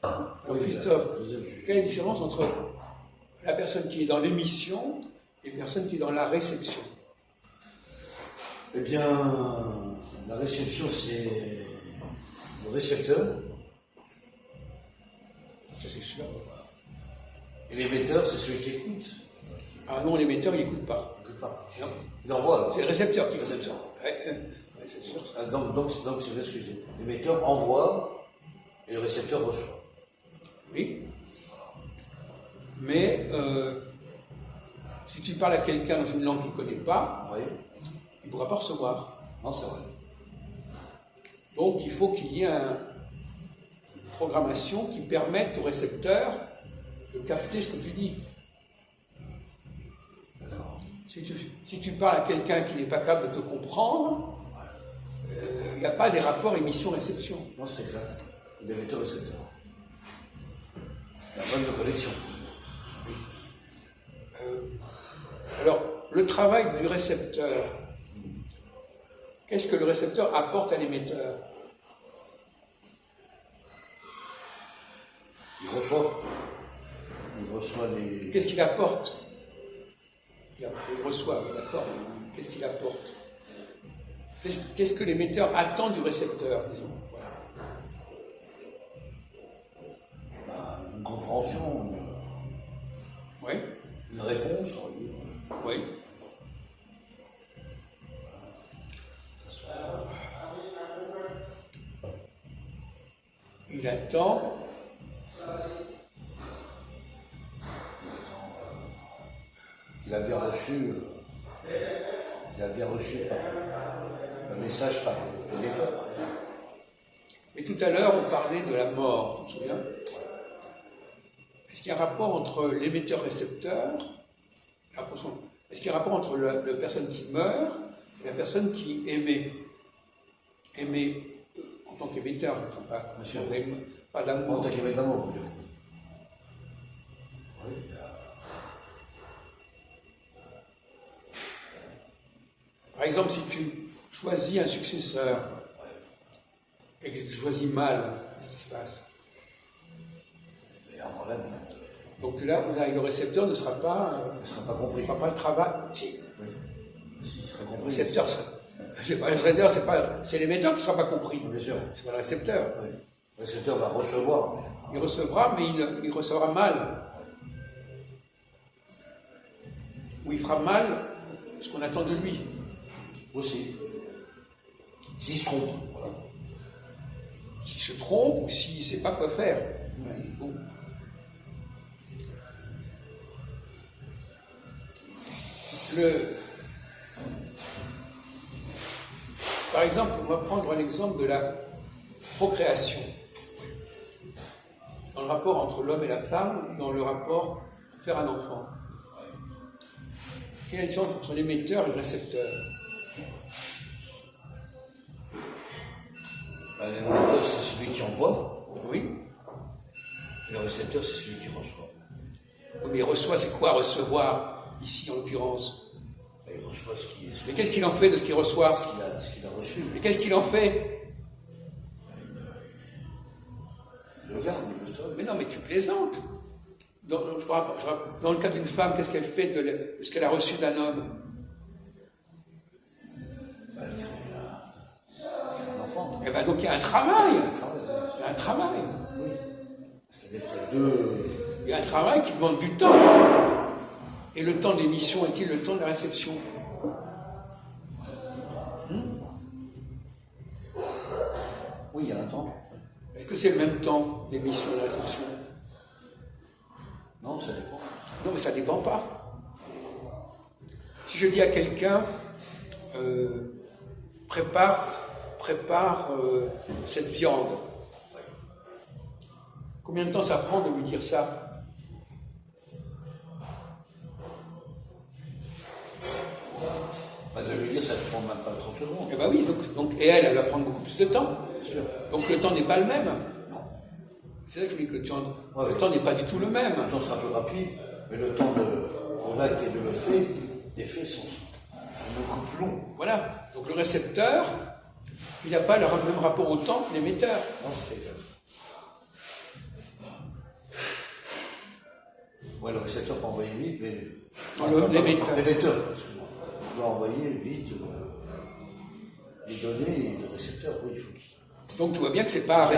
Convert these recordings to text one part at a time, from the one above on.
Alors Christophe, quelle est la différence entre la personne qui est dans l'émission et la personne qui est dans la réception? Eh bien, la réception, c'est le récepteur. Ça, c'est sûr. Et l'émetteur, c'est celui qui écoute. Ah non, l'émetteur, il n'écoute pas. Il n'écoute pas. Non. Il envoie, là. C'est le récepteur qui écoute. Récepteur. Ouais, c'est sûr. Ah, donc c'est bien ce que je dis. L'émetteur envoie et le récepteur reçoit. Oui. Mais si tu parles à quelqu'un dans une langue qu'il ne connaît pas, Oui. il ne pourra pas recevoir. Non, c'est vrai. Donc il faut qu'il y ait une programmation qui permette au récepteur de capter ce que tu dis. D'accord. Si tu parles à quelqu'un qui n'est pas capable de te comprendre, il n'y a pas des rapports émission-réception. Non, c'est exact. L'émetteur-récepteur. La bonne de connexion. Alors, le travail du récepteur, qu'est-ce que le récepteur apporte à l'émetteur? Il reçoit. Il reçoit les... Qu'est-ce qu'il apporte? Il reçoit, d'accord. Qu'est-ce qu'il apporte? Qu'est-ce que l'émetteur attend du récepteur, disons? Voilà. Une compréhension, Oui. une réponse, on va dire. Oui. Il attend qu'il a bien reçu, le message par l'émetteur. Mais tout à l'heure, on parlait de la mort, tu te souviens? Est-ce qu'il y a un rapport entre l'émetteur-récepteur? Est-ce qu'il y a un rapport entre la personne qui meurt et la personne qui émet? Émet en tant qu'émetteur, pas d'amour. En tant qu'émetteur, on peut dire. Oui, il y a... Par exemple, si tu choisis un successeur et que tu choisis mal, qu'est-ce qui se passe? Il y a un problème. Donc là, le récepteur ne sera pas... Il ne sera pas compris. ne fera pas le travail. Si. Oui. Si, il sera Le compris. récepteur, c'est l'émetteur qui ne sera pas compris. Bien sûr. C'est pas le récepteur. Oui. Le récepteur va recevoir. Il recevra, mais il recevra mal. Ou il fera mal ce qu'on attend de lui. Aussi. S'il se trompe. Voilà. S'il se trompe ou s'il ne sait pas quoi faire. Bon. Par exemple, on va prendre l'exemple de la procréation. Dans le rapport entre l'homme et la femme, dans le rapport faire un enfant. Quelle est la différence entre l'émetteur et le récepteur? L'émetteur, c'est celui qui envoie. Oui. Et le récepteur, c'est celui qui reçoit. Oui, mais reçoit, c'est quoi recevoir, ici en l'occurrence? Et il reçoit ce qui est... Mais qu'est-ce qu'il en fait de ce qu'il reçoit? Ce qu'il a reçu. Mais qu'est-ce qu'il en fait? Il le garde, il le stocke. Mais non, mais tu plaisantes. Dans le cas d'une femme, qu'est-ce qu'elle fait de ce qu'elle a reçu d'un homme? Elle crée un enfant. Eh bien, donc il y a un travail. Il Il y a un travail. Oui. C'est-à-dire qu'il y a deux... Il y a un travail qui demande du temps. Et le temps de l'émission est-il le temps de la réception? Oui, il y a un temps. Est-ce que c'est le même temps, l'émission et la réception? Non, ça dépend. Non, mais ça ne dépend pas. Si je dis à quelqu'un, prépare cette viande, combien de temps ça prend de lui dire ça? De lui dire, ça ne prend même pas 30 secondes. Eh bien oui, et elle va prendre beaucoup plus de temps. Bien sûr. Donc le temps n'est pas le même. Non. C'est ça que je vous dis que le temps n'est pas du tout le même. Le temps sera plus rapide, mais le temps de l'acte et de le fait, des faits sont beaucoup plus longs. Voilà. Donc le récepteur, il n'a pas le même rapport au temps que l'émetteur. Non, c'est exact. Ouais, le récepteur peut envoyer vite, mais l'émetteur. L'émetteur, excuse-moi, doit envoyer vite les données et le récepteur, oui, il faut qu'il. Donc tu vois bien que c'est pas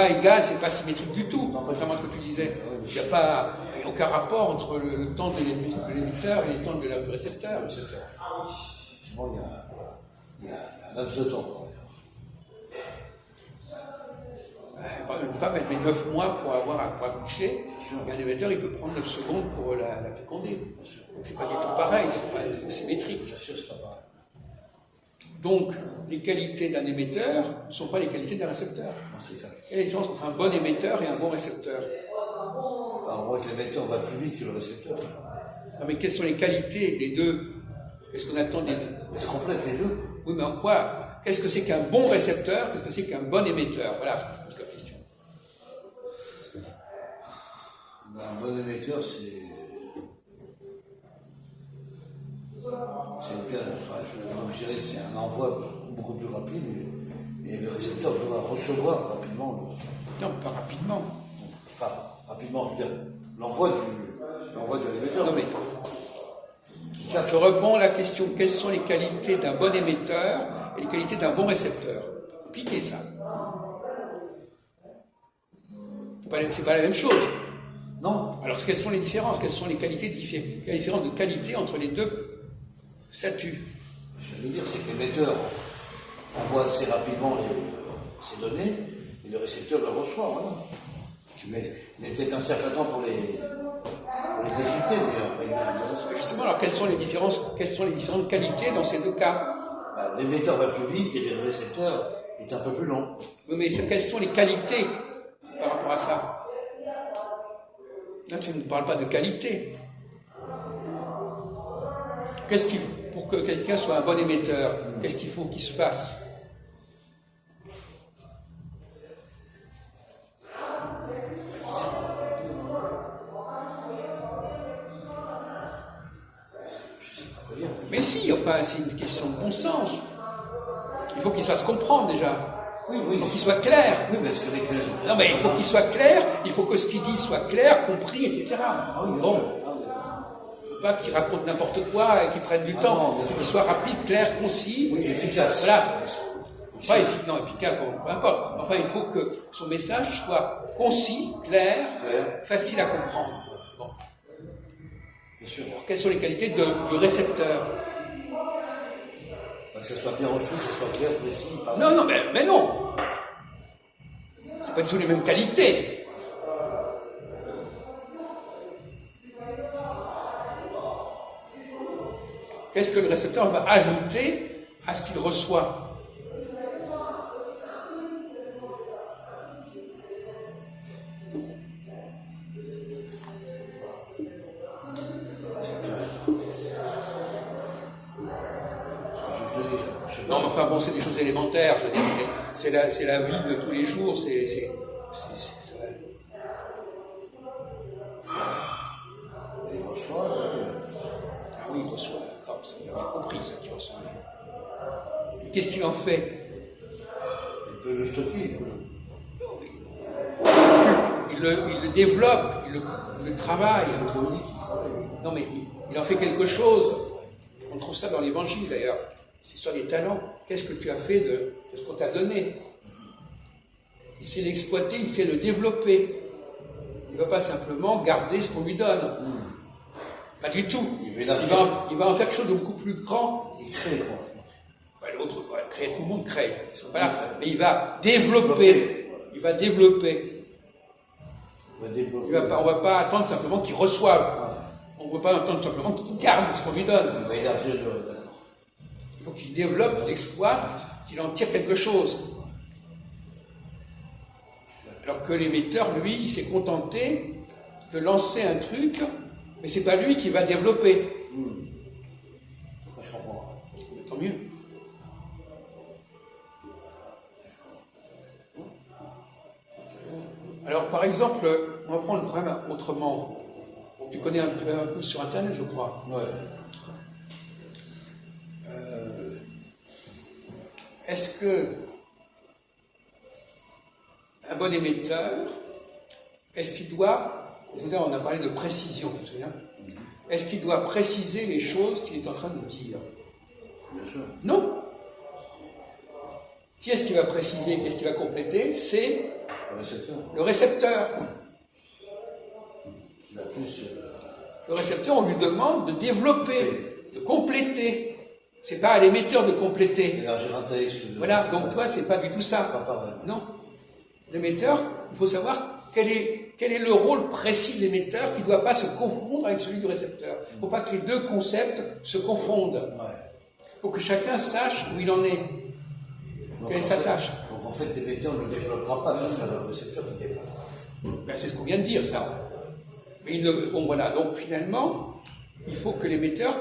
égal, c'est pas symétrique du tout, contrairement à ce que tu disais. Il n'y a pas aucun rapport entre le temps de l'émetteur et le temps du récepteur. Effectivement, il y a un laps de temps. Une femme, elle met 9 mois pour accoucher, et un émetteur, il peut prendre 9 secondes pour la féconder. Donc c'est pas du tout pareil, c'est pas du tout symétrique. Bien sûr, c'est pas pareil. Donc, les qualités d'un émetteur ne sont pas les qualités d'un récepteur. Non, c'est ça. Quelle est la différence entre un bon émetteur et un bon récepteur? On voit que l'émetteur va plus vite que le récepteur. Non, mais quelles sont les qualités des deux? Qu'est-ce qu'on attend des deux? Mais se complètent les deux. Oui, mais en quoi? Qu'est-ce que c'est qu'un bon récepteur? Qu'est-ce que c'est qu'un bon émetteur? Voilà, je pose la question. Un bon émetteur, c'est un envoi beaucoup plus rapide et le récepteur doit recevoir rapidement. Non, pas rapidement. Enfin, rapidement, je veux dire, l'envoi de l'émetteur. Non, mais je réponds à la question, quelles sont les qualités d'un bon émetteur et les qualités d'un bon récepteur? Compliqué, ça. C'est pas la même chose. Non. Alors, quelles sont les différences? Quelles sont les qualités différentes? Quelle est la différence de qualité entre les deux statuts? Je veux dire, c'est que l'émetteur envoie assez rapidement ces données et le récepteur le reçoit, voilà. Tu mets peut-être un certain temps pour les décrypter, mais enfin, justement, alors quelles sont les différentes qualités dans ces deux cas? L'émetteur va plus vite et le récepteur est un peu plus long. Oui, mais quelles sont les qualités par rapport à ça? Là, tu ne parles pas de qualité. Pour que quelqu'un soit un bon émetteur, qu'est-ce qu'il faut qu'il se fasse? Mais si, enfin, c'est une question de bon sens. Il faut qu'il se fasse comprendre déjà. Oui. Il faut qu'il soit clair. Oui, mais est-ce que les clairs... Non, mais il faut qu'il soit clair, il faut que ce qu'il dit soit clair, compris, etc. Ah oui, bon. Pas qu'il raconte n'importe quoi et qu'il prenne du temps. Il faut qu'il soit rapide, clair, concis. Oui, efficace. Voilà. Pas efficace, bon, peu importe. Enfin, il faut que son message soit concis, clair, facile à comprendre. Bon. Bien sûr. Alors, quelles sont les qualités du récepteur? Que ce soit bien reçu, que ce soit clair, précis. Non, mais non. C'est pas du tout les mêmes qualités. Qu'est-ce que le récepteur va ajouter à ce qu'il reçoit? Non, mais enfin bon, c'est des choses élémentaires. Je veux dire, c'est la vie de tous les jours. Il reçoit. Ah oui, il reçoit, d'accord. J'ai compris ça qu'il reçoit. Et qu'est-ce qu'il en fait? Il peut le stocker. Il le développe, il le travaille. Non, mais il en fait quelque chose. On trouve ça dans l'Évangile d'ailleurs. C'est sur les talents. Qu'est-ce que tu as fait de ce qu'on t'a donné? Il sait l'exploiter, il sait le développer. Il ne va pas simplement garder ce qu'on lui donne. Pas du tout. Il va en faire quelque chose de beaucoup plus grand. Il crée quoi. L'autre, tout le monde crée. Ils sont pas là. Mais il va développer. Il va développer. On ne va pas attendre simplement qu'il reçoive. On ne va pas attendre simplement qu'il garde ce qu'on lui donne. Il faut qu'il développe, qu'il exploite, qu'il en tire quelque chose. Alors que l'émetteur, lui, il s'est contenté de lancer un truc, mais c'est pas lui qui va développer. Je comprends. Mais tant mieux. Alors, par exemple, on va prendre le problème autrement. Tu connais un peu sur Internet, je crois. Ouais. Est-ce que un bon émetteur, est-ce qu'il doit Tout à l'heure, on a parlé de précision, tu te souviens? Est-ce qu'il doit préciser les choses qu'il est en train de dire? Bien sûr. Non. Qui est-ce qui va préciser, qu'est-ce qui va compléter? C'est Le récepteur. le récepteur. Il a plus. Le récepteur, on lui demande de développer, de compléter. C'est pas à l'émetteur de compléter. Élargir un texte. Voilà, donc toi, c'est pas du tout ça. Pas pareil. Non. L'émetteur, il faut savoir quel est le rôle précis de l'émetteur qui ne doit pas se confondre avec celui du récepteur. Il ne faut pas que les deux concepts se confondent. Il faut que chacun sache où il en est. Quelle est sa tâche. Donc en fait, l'émetteur ne le développera pas, ça sera le récepteur qui développe. Ben, c'est ce qu'on vient de dire, ça. Mais bon, voilà. Donc finalement, il faut que l'émetteur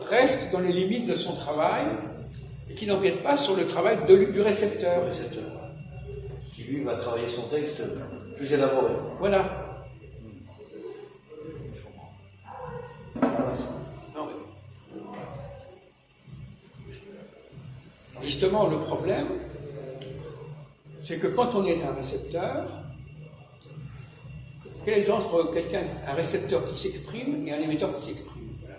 reste dans les limites de son travail et qu'il n'empiète pas sur le travail du récepteur. Le récepteur. Qui lui va travailler son texte plus élaboré. Voilà. Je comprends. Non, mais... Justement, le problème, c'est que quand on est un récepteur, quelle est la différence entre un récepteur qui s'exprime et un émetteur qui s'exprime? Voilà.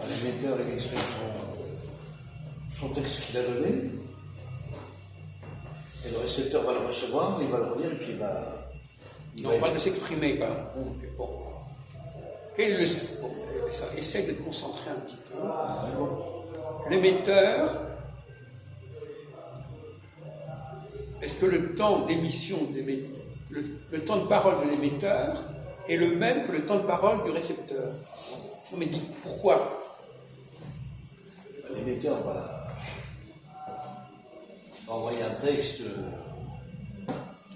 L'émetteur, il exprime son texte qu'il a donné, et le récepteur va le recevoir, il va le relire, et puis il va... On parle de s'exprimer, par exemple. Bon. Essaye de te concentrer un petit peu. L'émetteur, est-ce que le temps d'émission, le temps de parole de l'émetteur est le même que le temps de parole du récepteur? Non, mais dis pourquoi? L'émetteur va envoyer un texte.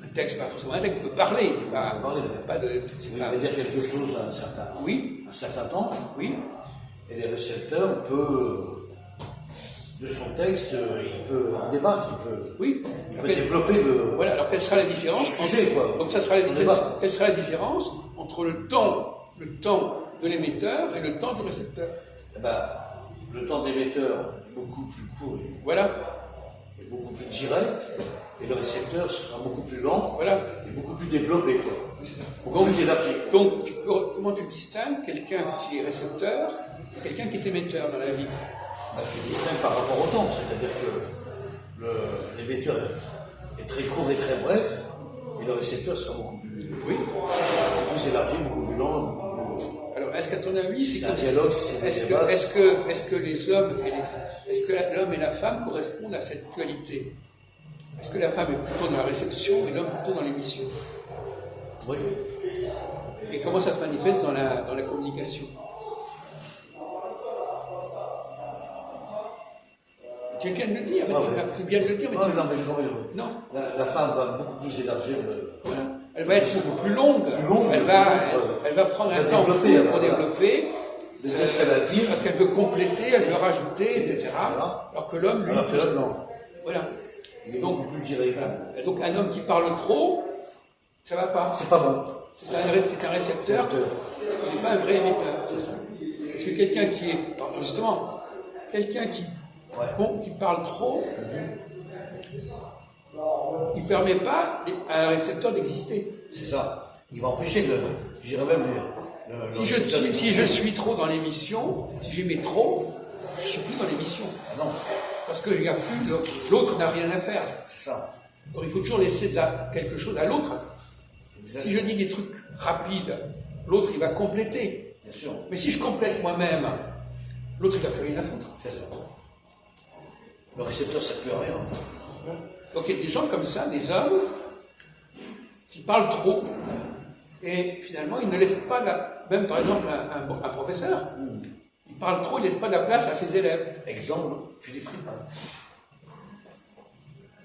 Un texte, pas forcément un texte, il peut parler. Il va dire quelque chose à un certain temps. Oui. Et les récepteurs de son texte, il peut en débattre, il peut développer le. Voilà, alors quelle sera la différence donc ça sera quelle sera la différence entre le temps de l'émetteur et le temps du récepteur? Eh ben, le temps d'émetteur est beaucoup plus court et beaucoup plus direct, et le récepteur sera beaucoup plus lent et beaucoup plus développé, beaucoup plus élargi. Donc, comment tu distingues quelqu'un qui est récepteur et quelqu'un qui est émetteur dans la vie? Tu distingues par rapport au temps, c'est-à-dire que l'émetteur est très court et très bref, et le récepteur sera beaucoup plus élargi, beaucoup plus lent, beaucoup plus... Alors, est-ce qu'à ton avis, c'est un dialogue, est-ce que les hommes est-ce que l'homme et la femme correspondent à cette dualité? Est-ce que la femme est plutôt dans la réception et l'homme plutôt dans l'émission? Oui. Et comment ça se manifeste dans la communication? Tu viens de le dire, tu viens de le dire, mais non, mais je comprends. Non. La femme va beaucoup plus élargir Voilà. Elle va être beaucoup plus longue. Elle va prendre un temps pour développer. Ce qu'elle a à dire. Parce qu'elle peut compléter, elle peut rajouter, etc. Alors que l'homme, lui, non. Voilà. Il est beaucoup plus direct. Donc un homme qui parle trop, ça va pas. C'est pas bon. C'est un récepteur. Il n'est pas un vrai émetteur. C'est ça. Parce que quelqu'un qui est, justement, quelqu'un qui parle trop, il ne permet pas à un récepteur d'exister. C'est ça. Il va empêcher j'irais même si je suis trop dans l'émission, si j'émets trop, je ne suis plus dans l'émission. Ah non. Parce que l'autre n'a rien à faire. C'est ça. Donc il faut toujours laisser quelque chose à l'autre. Si je dis des trucs rapides, l'autre il va compléter. Bien sûr. Mais si je complète moi-même, l'autre il n'a plus rien à foutre. C'est ça. Le récepteur, ça ne peut rien. Donc il y a des gens comme ça, des hommes, qui parlent trop, et finalement ils ne laissent pas, même par exemple un professeur, il parle trop, il ne laisse pas de la place à ses élèves. Exemple, Philippe Friedman.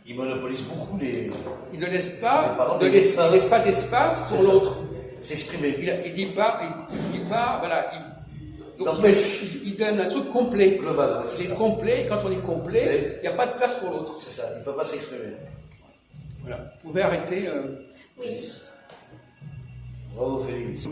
Il monopolise beaucoup les... Il ne laisse pas d'espace pour l'autre. S'exprimer. Il dit pas, voilà. Donc il donne un truc complet. Global, il est complet, et quand on est complet, il n'y a pas de place pour l'autre. C'est ça, il ne peut pas s'exprimer. Voilà. Vous pouvez arrêter. Oui. Bravo Félix.